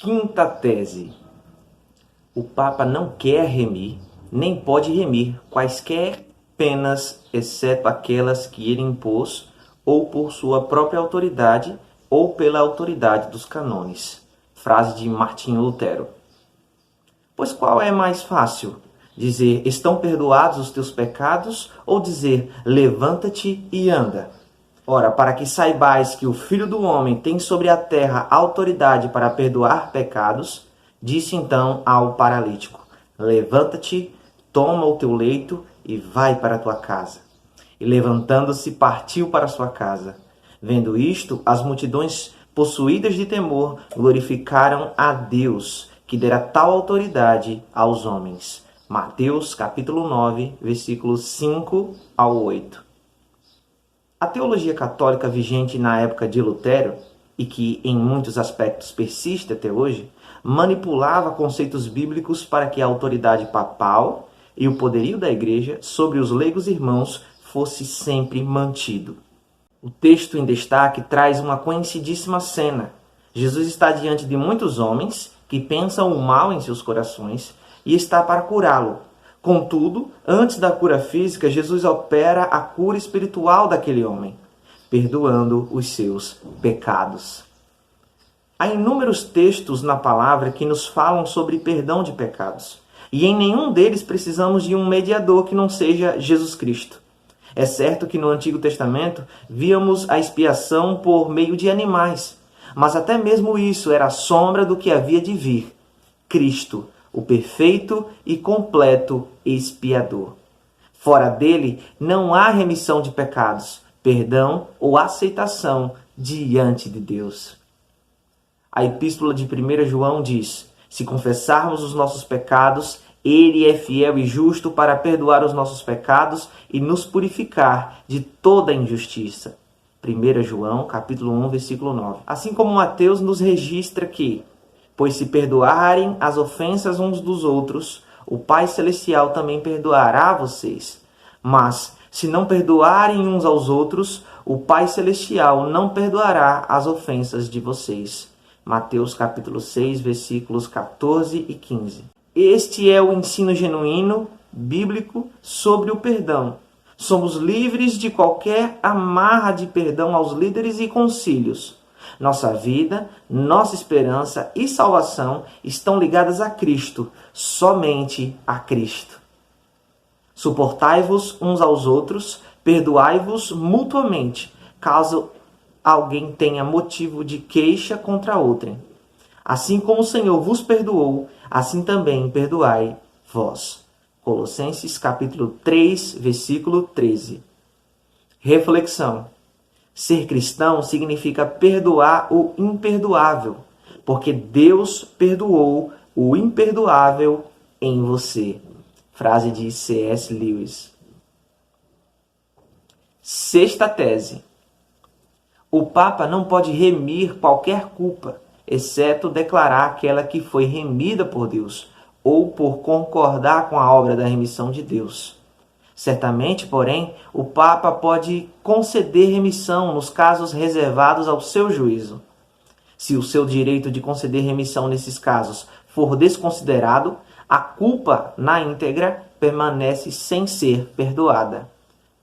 Quinta tese. O Papa não quer remir, nem pode remir quaisquer penas, exceto aquelas que ele impôs, ou por sua própria autoridade, ou pela autoridade dos cânones. Frase de Martinho Lutero. Pois qual é mais fácil? Dizer, estão perdoados os teus pecados, ou dizer, levanta-te e anda? Ora, para que saibais que o Filho do Homem tem sobre a terra autoridade para perdoar pecados, disse então ao paralítico, levanta-te, toma o teu leito e vai para a tua casa. E levantando-se, partiu para a sua casa. Vendo isto, as multidões, possuídas de temor, glorificaram a Deus, que dera tal autoridade aos homens. Mateus, capítulo 9, versículos 5 ao 8. A teologia católica vigente na época de Lutero, e que em muitos aspectos persiste até hoje, manipulava conceitos bíblicos para que a autoridade papal e o poderio da Igreja sobre os leigos irmãos fosse sempre mantido. O texto em destaque traz uma conhecidíssima cena. Jesus está diante de muitos homens que pensam o mal em seus corações e está para curá-lo. Contudo, antes da cura física, Jesus opera a cura espiritual daquele homem, perdoando os seus pecados. Há inúmeros textos na palavra que nos falam sobre perdão de pecados, e em nenhum deles precisamos de um mediador que não seja Jesus Cristo. É certo que no Antigo Testamento víamos a expiação por meio de animais, mas até mesmo isso era a sombra do que havia de vir, Cristo, o perfeito e completo expiador. Fora dele não há remissão de pecados, perdão ou aceitação diante de Deus. A epístola de 1 João diz, se confessarmos os nossos pecados, ele é fiel e justo para perdoar os nossos pecados e nos purificar de toda injustiça. 1 João, capítulo 1, versículo 9. Assim como Mateus nos registra que, pois se perdoarem as ofensas uns dos outros, o Pai Celestial também perdoará vocês. Mas, se não perdoarem uns aos outros, o Pai Celestial não perdoará as ofensas de vocês. Mateus capítulo 6, versículos 14 e 15. Este é o ensino genuíno, bíblico, sobre o perdão. Somos livres de qualquer amarra de perdão aos líderes e concílios. Nossa vida, nossa esperança e salvação estão ligadas a Cristo, somente a Cristo. Suportai-vos uns aos outros, perdoai-vos mutuamente, caso alguém tenha motivo de queixa contra outrem. Assim como o Senhor vos perdoou, assim também perdoai vós. Colossenses capítulo 3, versículo 13. Reflexão. Ser cristão significa perdoar o imperdoável, porque Deus perdoou o imperdoável em você. Frase de C.S. Lewis. Sexta tese. O Papa não pode remir qualquer culpa, exceto declarar aquela que foi remida por Deus, ou por concordar com a obra da remissão de Deus. Certamente, porém, o Papa pode conceder remissão nos casos reservados ao seu juízo. Se o seu direito de conceder remissão nesses casos for desconsiderado, a culpa na íntegra permanece sem ser perdoada.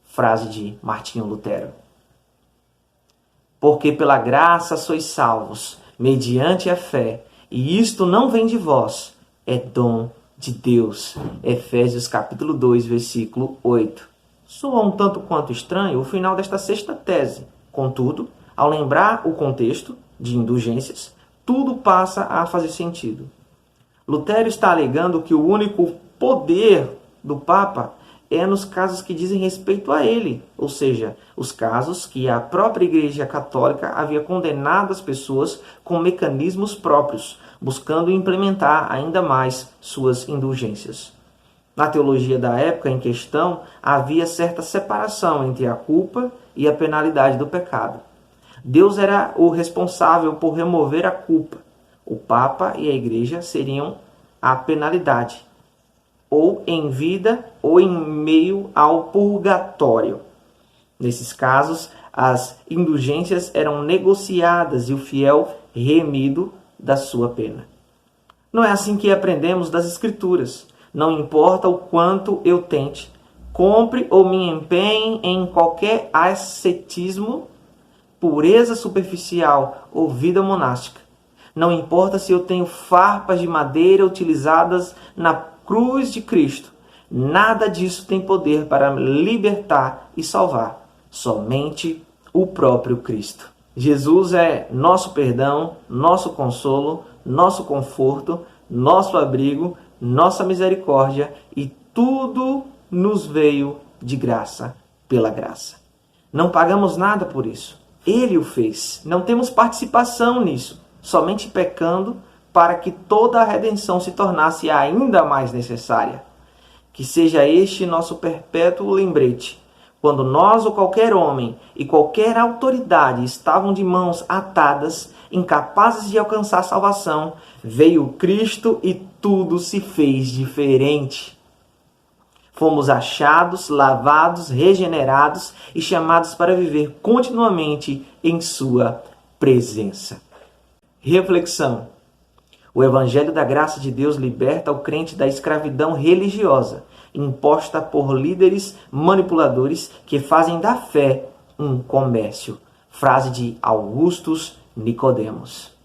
Frase de Martinho Lutero. Porque pela graça sois salvos, mediante a fé, e isto não vem de vós, é dom de Deus. Efésios capítulo 2, versículo 8. Soa um tanto quanto estranho o final desta sexta tese. Contudo, ao lembrar o contexto de indulgências, tudo passa a fazer sentido. Lutero está alegando que o único poder do Papa é nos casos que dizem respeito a ele, ou seja, os casos que a própria Igreja Católica havia condenado as pessoas com mecanismos próprios, buscando implementar ainda mais suas indulgências. Na teologia da época em questão, havia certa separação entre a culpa e a penalidade do pecado. Deus era o responsável por remover a culpa. O Papa e a Igreja seriam a penalidade, ou em vida ou em meio ao purgatório. Nesses casos, as indulgências eram negociadas e o fiel remido da sua pena. Não é assim que aprendemos das Escrituras. Não importa o quanto eu tente, compre ou me empenhe em qualquer ascetismo, pureza superficial ou vida monástica. Não importa se eu tenho farpas de madeira utilizadas na cruz de Cristo. Nada disso tem poder para libertar e salvar. Somente o próprio Cristo. Jesus é nosso perdão, nosso consolo, nosso conforto, nosso abrigo, nossa misericórdia, e tudo nos veio de graça, pela graça. Não pagamos nada por isso. Ele o fez. Não temos participação nisso, somente pecando para que toda a redenção se tornasse ainda mais necessária. Que seja este nosso perpétuo lembrete. Quando nós ou qualquer homem e qualquer autoridade estavam de mãos atadas, incapazes de alcançar salvação, veio Cristo e tudo se fez diferente. Fomos achados, lavados, regenerados e chamados para viver continuamente em sua presença. Reflexão. O Evangelho da Graça de Deus liberta o crente da escravidão religiosa, imposta por líderes manipuladores que fazem da fé um comércio. Frase de Augustus Nicodemos.